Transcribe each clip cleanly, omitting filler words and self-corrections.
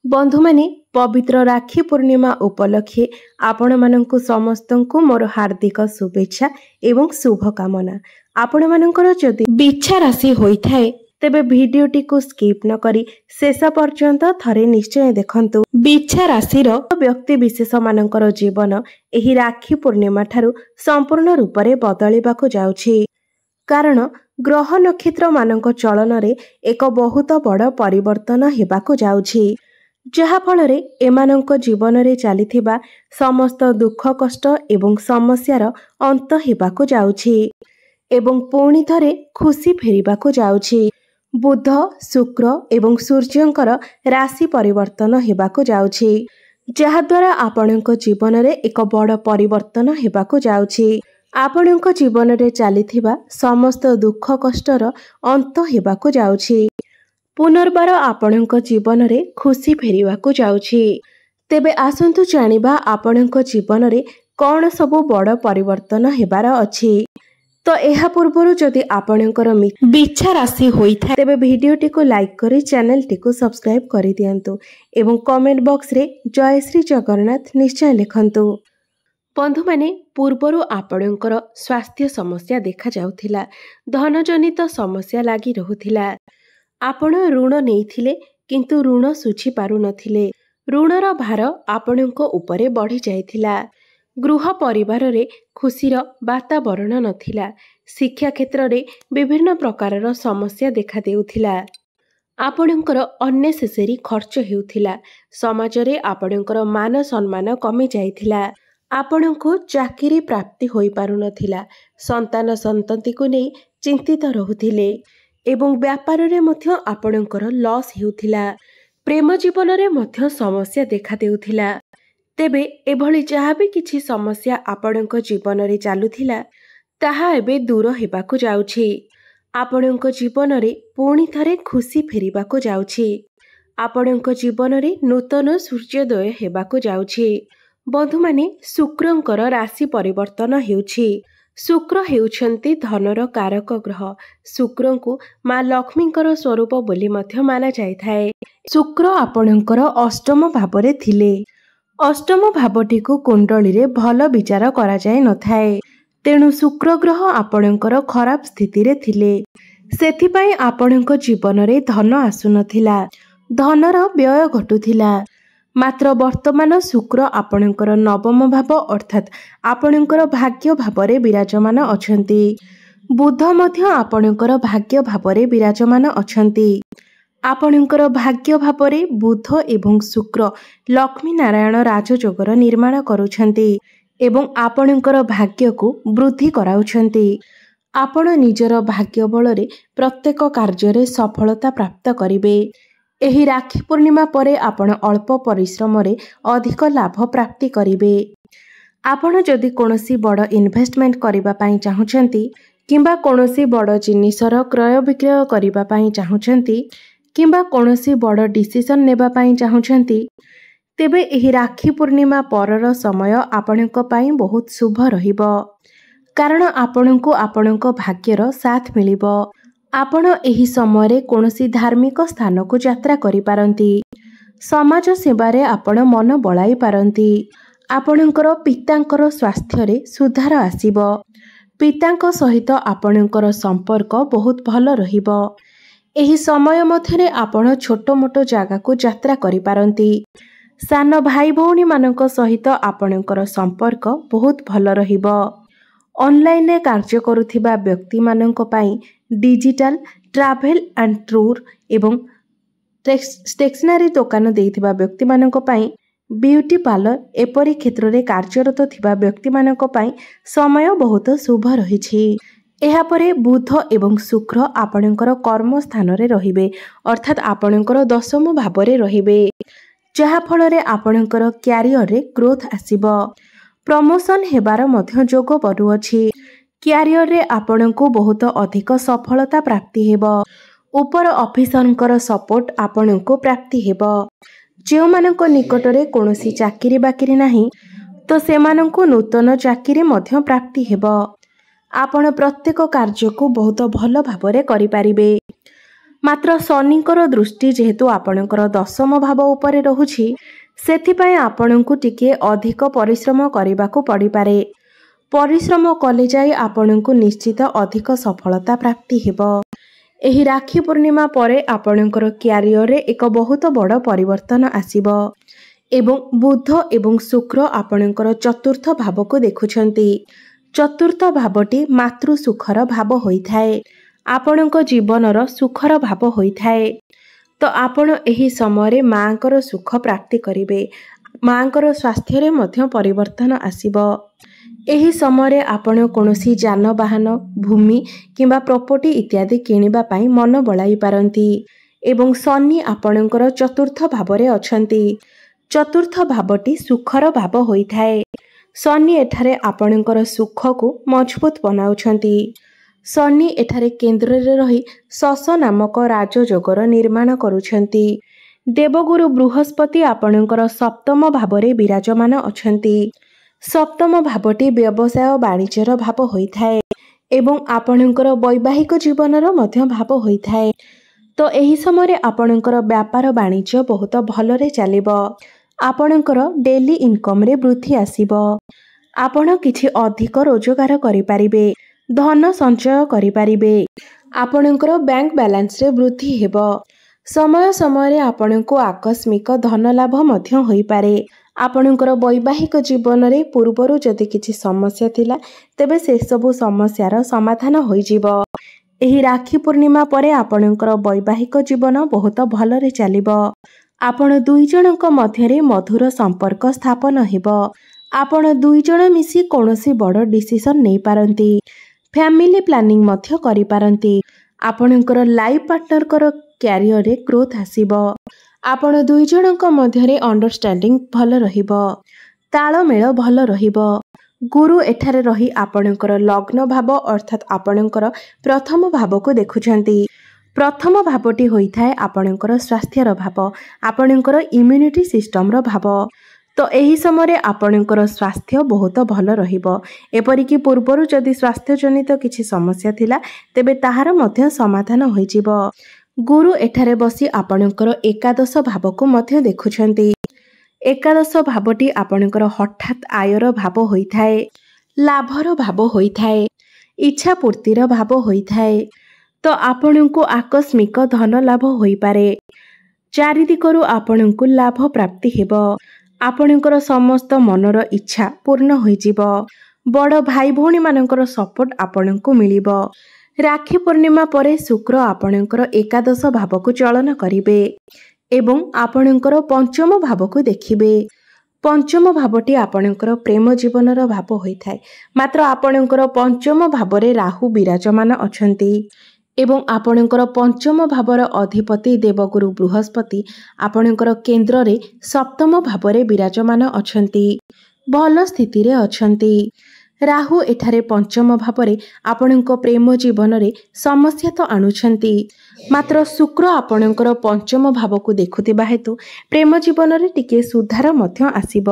बंधु माने पवित्र राखी पूर्णिमा उपलक्षे आपण मानंकु समस्तंकु मोर हार्दिक शुभेच्छा एवं शुभकामना। आपण मानंकर जदि बिच्छा राशि होइथाए तेबे भिडियोटी को स्किप न करी शेष पर्यंत थरे निश्चय देखंतु। बिच्छा राशिर व्यक्ति विशेष मानंकर जीवन एही राखी पूर्णिमा ठारू संपूर्ण रूप से बदलिबाकु जाउछि, कारण ग्रह नक्षत्र मानक चलन रे एक बहुत बड़ परिवर्तन हेबाकु जाउछि, जहा फल रे एमानंक जीवन रे चलीथिबा समस्त दुख कष्ट एवं समस्यार अंत हेबाकु जाउछि एवं पुणी थरे खुशी फेरिबाकु जाउछि। बुध शुक्र एवं सूर्यंकर राशि परिवर्तन हेबाकु जाउछि, जहा द्वारा आपणक जीवन रे एक बड़ परिवर्तन हेबाकु जाउछि। आपणक जीवन रे चलीथिबा समस्त दुख कष्टर अंत हेबाकु जाउछि। पुनर्बार आपणक जीवन रे खुशी फेरिबाकु जाउछि। तेबे आसंतु जानिबा आपणक जीवन रे कौन सबु बड़ परिवर्तन हेबार अछि। तो एहा पूर्वरु जदि आपणकर बिच्छा राशि होइथा तेबे भिडियोटी को लाइक करी चैनल टी को सब्सक्राइब करि दियंतु एवं कमेंट बॉक्स रे जय श्री जगन्नाथ निश्चय लिखंतु। बंधु माने पूर्वरु आपणकर स्वास्थ्य समस्या देखा जाउथिला, धन जनित समस्या लागी रहुथिला। आपण ऋण नेइथिले किंतु ऋण सुझी पारु नथिले, ऋणर भार आपणक उपरे बढ़ी जाइथिला। गृह परिवार रे खुशीर वातावरण नथिला, शिक्षा क्षेत्र रे विभिन्न प्रकारर समस्या देखा देउथिला। आपणकर अननेसेसरी खर्च हेउथिला, समाज रे आपणकर मान सम्मान कमी जाइथिला। आपणको चाकरी प्राप्ति होई पारु नथिला, संतान संतति को नै चिंतित रहुथिले एवं व्यापार रे मध्य आपणकर लॉस हेउथिला। प्रेम जीवन रे मध्य समस्या देखा देउथिला। तेबे एभली जहाँ भी किछि समस्या आपणक जीवन रे चालुथिला ताहा एबे दूर हेबाकु जाउछि। आपणक जीवन रे पुणी थरे खुशी फेरिबाकु जाउछि। आपणक जीवन रे नूतन सूर्योदय हेबाकु जाउछि। बंधु माने शुक्रंकर राशि परिवर्तन हेउछि। शुक्र हेउछंती धनर कारक ग्रह। शुक्रंकु माँ लक्ष्मींकर स्वरूप बोली मध्य माना जाइथाए। शुक्र आपणकर अष्टम भावरे थिले। अष्टम भावटी को कुंडली रे भल विचार करा जाय नथाए, तेणु शुक्र ग्रह आपणकर खराब स्थिति रे थिले। सेथिपाई आपणक जीवन रे धन आसु नथिला, धनर व्यय घटुथिला। मात्र वर्तमान शुक्र आपणकर नवम भाव अर्थात आपणकर भाग्य भावरे विराजमान अछंती। बुध मध्य आपणकर भाग्य भावरे विराजमान अछंती। आपणकर भाग्य भावरे बुध एवं शुक्र लक्ष्मी नारायण राजयोगर निर्माण करुछंती एवं आपणकर भाग्य को वृद्धि कराउछंती। आपण निजर भाग्य बलरे प्रत्येक कार्य रे सफलता प्राप्त करिवे। एही राखी पूर्णिमा परे आपण अल्प परिश्रम रे अधिक लाभ प्राप्ति करिवे। आपण जदि कोनोसी बड़ इन्वेस्टमेंट करिबा पई चाहुछंती किंबा कोनोसी बड़ जिनिसर क्रय विक्रय करिबा पई चाहुछंती किंबा कोनोसी बड़ डिसिजन नेबा पई चाहुछंती तेबे एही राखी पूर्णिमा परर समय आपणक पई बहुत शुभ रहिबो, कारण आपणको आपणक भाग्यर साथ मिलिबो। आपण एही समय रे कोनोसी धार्मिक स्थान को यात्रा करि पारंती। समाज सेवा रे आपण मन बळाई पारंती। आपणकर पितांकर स्वास्थ्य रे सुधार आसीबो। पितांक सहित आपणकर संपर्क बहुत भल रहिबो। एही समय मध्यरे आपण छोट मोट जागा को यात्रा करि पारंती। सान भाई भौणी मानक सहित आपणकर संपर्क बहुत भल रहिबो। ऑनलाइन रे कार्य करुथिबा व्यक्ति मानक पई डिजिटल ट्रैवल एंड टूर एवं स्टेशनरी दुकान देइथिबा व्यक्ति मानक पई ब्यूटी पार्लर एपरी क्षेत्र रे कार्यरत थिबा व्यक्ति मानक पई समय बहुत शुभ रहिछि। एहा परे बुध एवं शुक्र आपणकर कर्म स्थान रे रहिबे, अर्थात आपणकर दशम भाव रे रहिबे, जहा फल रे आपणकर कैरियर रे ग्रोथ आसीबो। प्रमोशन हेबार मध्य जोग बरुअछि। कैरियर रे आपणको बहुत अधिक सफलता प्राप्ति हेबो। ऊपर ऑफिसरंकर सपोर्ट आपणको प्राप्ति हेबो। जेउ मानक निकट रे कोनोसी चाकरी बाकरी नाही तो सेमानंको नूतन चाकरी मध्य प्राप्ति हेबो। आपण प्रत्येक कार्य को बहुत भल भाबरे करि पारिबे। ମାତ୍ର ଶନିଙ୍କର ଦୃଷ୍ଟି ଯେହେତୁ ଆପଣଙ୍କର ଦଶମ ଭାବ ଉପରେ ରହୁଛି, ସେଥିପାଇଁ ଆପଣଙ୍କୁ ଟିକିଏ ଅଧିକ ପରିଶ୍ରମ କରିବାକୁ ପଡ଼ିପାରେ। ପରିଶ୍ରମ କଲେ ଯାଇ ଆପଣଙ୍କୁ ନିଶ୍ଚିତ ଅଧିକ ସଫଳତା ପ୍ରାପ୍ତି ହେବ। ଏହି ରାକ୍ଷୀ ପୂର୍ଣ୍ଣିମା ପରେ ଆପଣଙ୍କର କ୍ୟାରିୟରରେ ଏକ ବହୁତ ବଡ଼ ପରିବର୍ତ୍ତନ ଆସିବ ଏବଂ ବୁଧ ଏବଂ ଶୁକ୍ର ଆପଣଙ୍କର ଚତୁର୍ଥ ଭାବକୁ ଦେଖୁଛନ୍ତି। ଚତୁର୍ଥ ଭାବଟି ମାତୃ ସୁଖର ଭାବ ହୋଇଥାଏ। ଆପଣଙ୍କ ଜୀବନର ସୁଖର ଭାବ ହୋଇଥାଏ। ତ ଆପଣ ଏହି ସମୟରେ ମାଙ୍କର ସୁଖ ପ୍ରାପ୍ତି କରିବେ। ମାଙ୍କର ସ୍ୱାସ୍ଥ୍ୟରେ ମଧ୍ୟ ପରିବର୍ତ୍ତନ ଆସିବ। ଏହି ସମୟରେ ଆପଣ କୌଣସି ଯାନବାହନ, ଭୂମି କିମ୍ବା ପ୍ରପର୍ଟି ଇତ୍ୟାଦି କିଣିବା ପାଇଁ ମନ ବଳାଇ ପାରନ୍ତି ଏବଂ ଶନି ଆପଣଙ୍କର ଚତୁର୍ଥ ଭାବରେ ଅଛନ୍ତି। ଚତୁର୍ଥ ଭାବଟି ସୁଖର ଭାବ ହୋଇଥାଏ। ଶନି ଏଠାରେ ଆପଣଙ୍କର ସୁଖକୁ ମଜବୁତ ବନାଉଛନ୍ତି। ଶନି ଏଠାରେ କେନ୍ଦ୍ରରେ ରହି ଶଶ ନାମକ ରାଜଯୋଗର ନିର୍ମାଣ କରୁଛନ୍ତି। ଦେବଗୁରୁ ବୃହସ୍ପତି ଆପଣଙ୍କର ସପ୍ତମ ଭାବରେ ବିରାଜମାନ ଅଛନ୍ତି। ସପ୍ତମ ଭାବଟି ବ୍ୟବସାୟ ବାଣିଜ୍ୟର ଭାବ ହୋଇଥାଏ ଏବଂ ଆପଣଙ୍କର ବୈବାହିକ ଜୀବନର ମଧ୍ୟ ଭାବ ହୋଇଥାଏ। ତ ଏହି ସମୟରେ ଆପଣଙ୍କର ବ୍ୟାପାର ବାଣିଜ୍ୟ ବହୁତ ଭଲରେ ଚାଲିବ। ଆପଣଙ୍କର ଡେଲି ଇନକମରେ ବୃଦ୍ଧି ଆସିବ। ଆପଣ କିଛି ଅଧିକ ରୋଜଗାର କରିପାରିବେ, ଧନ ସଞ୍ଚୟ କରିପାରିବେ। ଆପଣଙ୍କର ବ୍ୟାଙ୍କ ବାଲାନ୍ସରେ ବୃଦ୍ଧି ହେବ। ସମୟ ସମୟରେ ଆପଣଙ୍କୁ ଆକସ୍ମିକ ଧନ ଲାଭ ମଧ୍ୟ ହୋଇପାରେ। ଆପଣଙ୍କର ବୈବାହିକ ଜୀବନରେ ପୂର୍ବରୁ ଯଦି କିଛି ସମସ୍ୟା ଥିଲା, ତେବେ ସେସବୁ ସମସ୍ୟାର ସମାଧାନ ହୋଇଯିବ। ଏହି ରାକ୍ଷୀ ପୂର୍ଣ୍ଣିମା ପରେ ଆପଣଙ୍କର ବୈବାହିକ ଜୀବନ ବହୁତ ଭଲରେ ଚାଲିବ। ଆପଣ ଦୁଇ ଜଣଙ୍କ ମଧ୍ୟରେ ମଧୁର ସମ୍ପର୍କ ସ୍ଥାପନ ହେବ। ଆପଣ ଦୁଇ ଜଣ ମିଶି କୌଣସି ବଡ଼ ଡିସିସନ୍ ନେଇପାରନ୍ତି। ଫ୍ୟାମିଲି ପ୍ଲାନିଂ ମଧ୍ୟ କରିପାରନ୍ତି। ଆପଣଙ୍କର ଲାଇଫ୍ ପାର୍ଟନରଙ୍କର କ୍ୟାରିୟରରେ ଗ୍ରୋଥ ଆସିବ। ଆପଣ ଦୁଇ ଜଣଙ୍କ ମଧ୍ୟରେ ଅଣ୍ଡରଷ୍ଟାଣ୍ଡିଂ ଭଲ ରହିବ। ତାଳମେଳ ଭଲ ରହିବ। ଗୁରୁ ଏଠାରେ ରହି ଆପଣଙ୍କର ଲଗ୍ନ ଭାବ ଅର୍ଥାତ୍ ଆପଣଙ୍କର ପ୍ରଥମ ଭାବକୁ ଦେଖୁଛନ୍ତି। ପ୍ରଥମ ଭାବଟି ହୋଇଥାଏ ଆପଣଙ୍କର ସ୍ୱାସ୍ଥ୍ୟର ଭାବ, ଆପଣଙ୍କର ଇମ୍ୟୁନିଟି ସିଷ୍ଟମର ଭାବ। ତ ଏହି ସମୟରେ ଆପଣଙ୍କର ସ୍ୱାସ୍ଥ୍ୟ ବହୁତ ଭଲ ରହିବ। ଏପରିକି ପୂର୍ବରୁ ଯଦି ସ୍ୱାସ୍ଥ୍ୟଜନିତ କିଛି ସମସ୍ୟା ଥିଲା, ତେବେ ତାହାର ମଧ୍ୟ ସମାଧାନ ହୋଇଯିବ। ଗୁରୁ ଏଠାରେ ବସି ଆପଣଙ୍କର ଏକାଦଶ ଭାବକୁ ମଧ୍ୟ ଦେଖୁଛନ୍ତି। ଏକାଦଶ ଭାବଟି ଆପଣଙ୍କର ହଠାତ୍ ଆୟର ଭାବ ହୋଇଥାଏ, ଲାଭର ଭାବ ହୋଇଥାଏ, ଇଚ୍ଛା ପୂର୍ତ୍ତିର ଭାବ ହୋଇଥାଏ। ତ ଆପଣଙ୍କୁ ଆକସ୍ମିକ ଧନ ଲାଭ ହୋଇପାରେ। ଚାରିଦିଗରୁ ଆପଣଙ୍କୁ ଲାଭ ପ୍ରାପ୍ତି ହେବ। ଆପଣଙ୍କର ସମସ୍ତ ମନର ଇଚ୍ଛା ପୂର୍ଣ୍ଣ ହୋଇଯିବ। ବଡ଼ ଭାଇ ଭଉଣୀମାନଙ୍କର ସପୋର୍ଟ ଆପଣଙ୍କୁ ମିଳିବ। ରାକ୍ଷୀ ପୂର୍ଣ୍ଣିମା ପରେ ଶୁକ୍ର ଆପଣଙ୍କର ଏକାଦଶ ଭାବକୁ ଚଳନ କରିବେ ଏବଂ ଆପଣଙ୍କର ପଞ୍ଚମ ଭାବକୁ ଦେଖିବେ। ପଞ୍ଚମ ଭାବଟି ଆପଣଙ୍କର ପ୍ରେମ ଜୀବନର ଭାବ ହୋଇଥାଏ। ମାତ୍ର ଆପଣଙ୍କର ପଞ୍ଚମ ଭାବରେ ରାହୁ ବିରାଜମାନ ଅଛନ୍ତି ଏବଂ ଆପଣଙ୍କର ପଞ୍ଚମ ଭାବର ଅଧିପତି ଦେବଗୁରୁ ବୃହସ୍ପତି ଆପଣଙ୍କର କେନ୍ଦ୍ରରେ ସପ୍ତମ ଭାବରେ ବିରାଜମାନ ଅଛନ୍ତି, ଭଲ ସ୍ଥିତିରେ ଅଛନ୍ତି। ରାହୁ ଏଠାରେ ପଞ୍ଚମ ଭାବରେ ଆପଣଙ୍କ ପ୍ରେମ ଜୀବନରେ ସମସ୍ୟା ତ ଆଣୁଛନ୍ତି, ମାତ୍ର ଶୁକ୍ର ଆପଣଙ୍କର ପଞ୍ଚମ ଭାବକୁ ଦେଖୁଥିବା ହେତୁ ପ୍ରେମ ଜୀବନରେ ଟିକିଏ ସୁଧାର ମଧ୍ୟ ଆସିବ।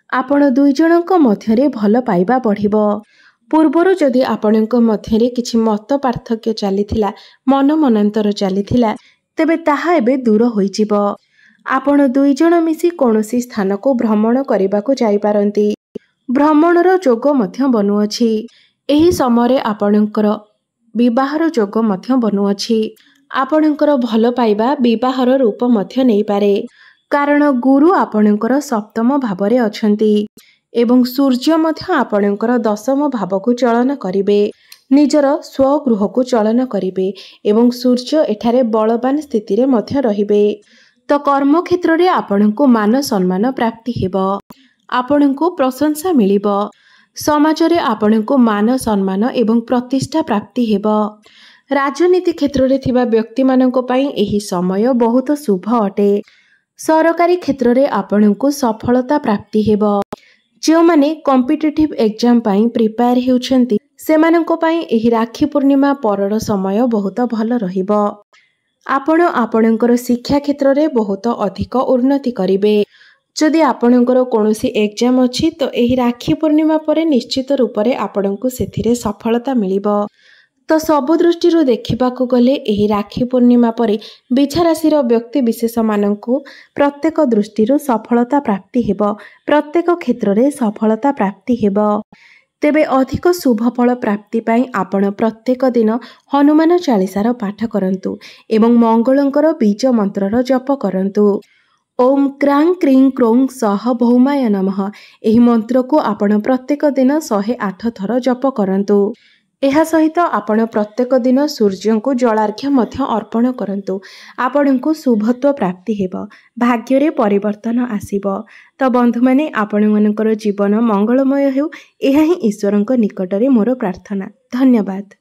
ଆପଣ ଦୁଇ ଜଣଙ୍କ ମଧ୍ୟରେ ଭଲ ପାଇବା ବଢ଼ିବ। ପୂର୍ବରୁ ଯଦି ଆପଣଙ୍କ ମଧ୍ୟରେ କିଛି ମତ ପାର୍ଥକ୍ୟ ଚାଲିଥିଲା, ମନ ମନାନ୍ତର ଚାଲିଥିଲା, ତେବେ ତାହା ଏବେ ଦୂର ହୋଇଯିବ। ଆପଣ ଦୁଇ ଜଣ ମିଶି କୌଣସି ସ୍ଥାନକୁ ଭ୍ରମଣ କରିବାକୁ ଯାଇପାରନ୍ତି। ଭ୍ରମଣର ଯୋଗ ମଧ୍ୟ ବନୁଅଛି। ଏହି ସମୟରେ ଆପଣଙ୍କର ବିବାହର ଯୋଗ ମଧ୍ୟ ବନୁଅଛି। ଆପଣଙ୍କର ଭଲ ପାଇବା ବିବାହର ରୂପ ମଧ୍ୟ ନେଇପାରେ, କାରଣ ଗୁରୁ ଆପଣଙ୍କର ସପ୍ତମ ଭାବରେ ଅଛନ୍ତି ଏବଂ ସୂର୍ଯ୍ୟ ମଧ୍ୟ ଆପଣଙ୍କର ଦଶମ ଭାବକୁ ଚଳନ କରିବେ, ନିଜର ସ୍ୱଗୃହକୁ ଚଳନ କରିବେ ଏବଂ ସୂର୍ଯ୍ୟ ଏଠାରେ ବଳବାନ ସ୍ଥିତିରେ ମଧ୍ୟ ରହିବେ। ତ କର୍ମକ୍ଷେତ୍ରରେ ଆପଣଙ୍କୁ ମାନ ସମ୍ମାନ ପ୍ରାପ୍ତି ହେବ। ଆପଣଙ୍କୁ ପ୍ରଶଂସା ମିଳିବ। ସମାଜରେ ଆପଣଙ୍କୁ ମାନ ସମ୍ମାନ ଏବଂ ପ୍ରତିଷ୍ଠା ପ୍ରାପ୍ତି ହେବ। ରାଜନୀତି କ୍ଷେତ୍ରରେ ଥିବା ବ୍ୟକ୍ତିମାନଙ୍କ ପାଇଁ ଏହି ସମୟ ବହୁତ ଶୁଭ ଅଟେ। ସରକାରୀ କ୍ଷେତ୍ରରେ ଆପଣଙ୍କୁ ସଫଳତା ପ୍ରାପ୍ତି ହେବ। ଯେଉଁମାନେ କମ୍ପିଟିଟିଭ୍ ଏକ୍ଜାମ ପାଇଁ ପ୍ରିପେୟାର ହେଉଛନ୍ତି, ସେମାନଙ୍କ ପାଇଁ ଏହି ରାକ୍ଷୀ ପୂର୍ଣ୍ଣିମା ପରର ସମୟ ବହୁତ ଭଲ ରହିବ। ଆପଣ ଆପଣଙ୍କର ଶିକ୍ଷା କ୍ଷେତ୍ରରେ ବହୁତ ଅଧିକ ଉନ୍ନତି କରିବେ। ଯଦି ଆପଣଙ୍କର କୌଣସି ଏକ୍ଜାମ ଅଛି, ତ ଏହି ରାକ୍ଷୀ ପୂର୍ଣ୍ଣିମା ପରେ ନିଶ୍ଚିତ ରୂପରେ ଆପଣଙ୍କୁ ସେଥିରେ ସଫଳତା ମିଳିବ। ତ ସବୁ ଦୃଷ୍ଟିରୁ ଦେଖିବାକୁ ଗଲେ ଏହି ରାକ୍ଷୀ ପୂର୍ଣ୍ଣିମା ପରେ ବିଛା ରାଶିର ବ୍ୟକ୍ତି ବିଶେଷମାନଙ୍କୁ ପ୍ରତ୍ୟେକ ଦୃଷ୍ଟିରୁ ସଫଳତା ପ୍ରାପ୍ତି ହେବ। ପ୍ରତ୍ୟେକ କ୍ଷେତ୍ରରେ ସଫଳତା ପ୍ରାପ୍ତି ହେବ। ତେବେ ଅଧିକ ଶୁଭ ଫଳ ପ୍ରାପ୍ତି ପାଇଁ ଆପଣ ପ୍ରତ୍ୟେକ ଦିନ ହନୁମାନ ଚାଳିଶାର ପାଠ କରନ୍ତୁ ଏବଂ ମଙ୍ଗଳଙ୍କର ବୀଜ ମନ୍ତ୍ରର ଜପ କରନ୍ତୁ। ଓମ୍ କ୍ରାଂ କ୍ରିଂ କ୍ରୋଂ ସହ ଭୌମାୟ ନମଃ। ଏହି ମନ୍ତ୍ରକୁ ଆପଣ ପ୍ରତ୍ୟେକ ଦିନ 108 ଥର ଜପ କରନ୍ତୁ। ଏହା ସହିତ ଆପଣ ପ୍ରତ୍ୟେକ ଦିନ ସୂର୍ଯ୍ୟଙ୍କୁ ଜଳାର୍ଘ୍ୟ ମଧ୍ୟ ଅର୍ପଣ କରନ୍ତୁ। ଆପଣଙ୍କୁ ଶୁଭତ୍ୱ ପ୍ରାପ୍ତି ହେବ, ଭାଗ୍ୟରେ ପରିବର୍ତ୍ତନ ଆସିବ। ତ ବନ୍ଧୁମାନେ, ଆପଣମାନଙ୍କର ଜୀବନ ମଙ୍ଗଳମୟ ହେଉ, ଏହା ହିଁ ଈଶ୍ୱରଙ୍କ ନିକଟରେ ମୋର ପ୍ରାର୍ଥନା। ଧନ୍ୟବାଦ।